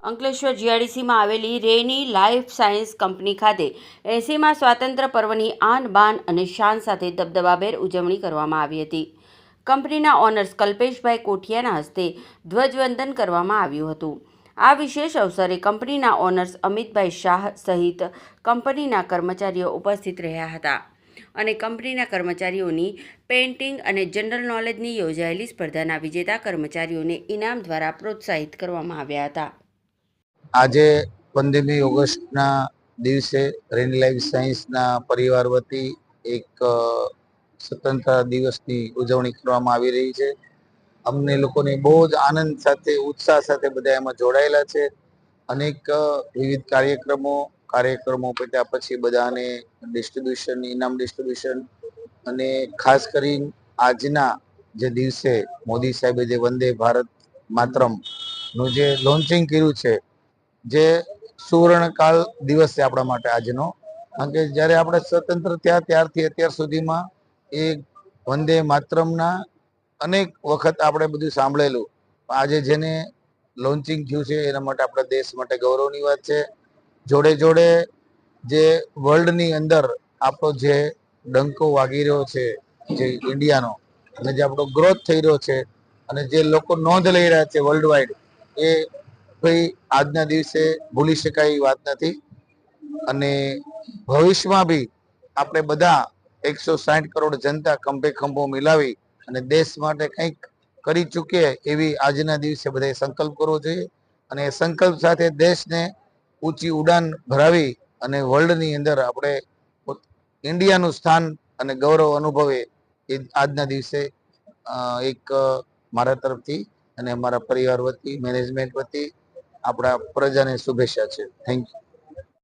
અંકલેશ્વર જીઆઈડીસીમાં આવેલી રેની life science company ખાતે 80મા સ્વાતંત્ર્ય પર્વની આન બાન અને શાન સાથે દબદબાભેર ઉજવણી કરવામાં આવી હતી. કંપનીના ઓનર્સ કલ્પેશભાઈ કોઠિયાના હસ્તે ધ્વજવંદન કરવામાં આવ્યું હતું. આ વિશેષ અવસરે કંપનીના ઓનર્સ અમિતભાઈ શાહ સહિત કંપનીના કર્મચારીઓ ઉપસ્થિત રહ્યા હતા અને કંપનીના કર્મચારીઓની પેઇન્ટિંગ અને જનરલ નોલેજની યોજાયેલી સ્પર્ધાના વિજેતા કર્મચારીઓને ઇનામ દ્વારા પ્રોત્સાહિત કરવામાં આવ્યા હતા. આજે 15મી ઓગસ્ટના દિવસે રેની લાઈફ સાયન્સના પરિવાર વતી એક સ્વતંત્રતા દિવસની ઉજવણી કરવામાં આવી રહી છે. અમને લોકોને બહુ જ આનંદ સાથે ઉત્સાહ સાથે બધા એમાં જોડાયેલા છે. અનેક વિવિધ કાર્યક્રમો પત્યા પછી બધાને ડિસ્ટ્રીબ્યુશન, ઇનામ ડિસ્ટ્રીબ્યુશન અને ખાસ કરીને આજના જે દિવસે મોદી સાહેબે જે વંદે ભારત માતરમ નું જે લોન્ચિંગ કર્યું છે, જે સુવર્ણકાળ દિવસ છે આપણા માટે આજનો. કારણ કે જ્યારે આપણે સ્વતંત્ર થયા ત્યારથી અત્યાર સુધીમાં એ વંદે માતરમના અનેક વખત આપણે બધું સાંભળેલું. આજે જેને લોન્ચિંગ થયું છે એના માટે આપણા દેશ માટે ગૌરવની વાત છે. જોડે જોડે જે વર્લ્ડની અંદર આપણો જે ડંકો વાગી રહ્યો છે, જે ઇન્ડિયાનો, અને જે આપણો ગ્રોથ થઈ રહ્યો છે અને જે લોકો નોંધ લઈ રહ્યા છે વર્લ્ડ વાઇડ, એ ભાઈ આજના દિવસે ભૂલી શકાય એવી વાત નથી. અને ભવિષ્યમાં બી આપણે બધા 160 કરોડ જનતા ખંભે ખંભો મિલાવી અને દેશ માટે કંઈક કરી ચૂકીએ એવી આજના દિવસે બધાએ સંકલ્પ કરવો જોઈએ. અને એ સંકલ્પ સાથે દેશને ઊંચી ઉડાન ભરાવી અને વર્લ્ડની અંદર આપણે ઇન્ડિયાનું સ્થાન અને ગૌરવ અનુભવે એ આજના દિવસે એક મારા તરફથી અને અમારા પરિવાર વતી, મેનેજમેન્ટ વતી આપણા પ્રજાને શુભેચ્છા છે. Thank you.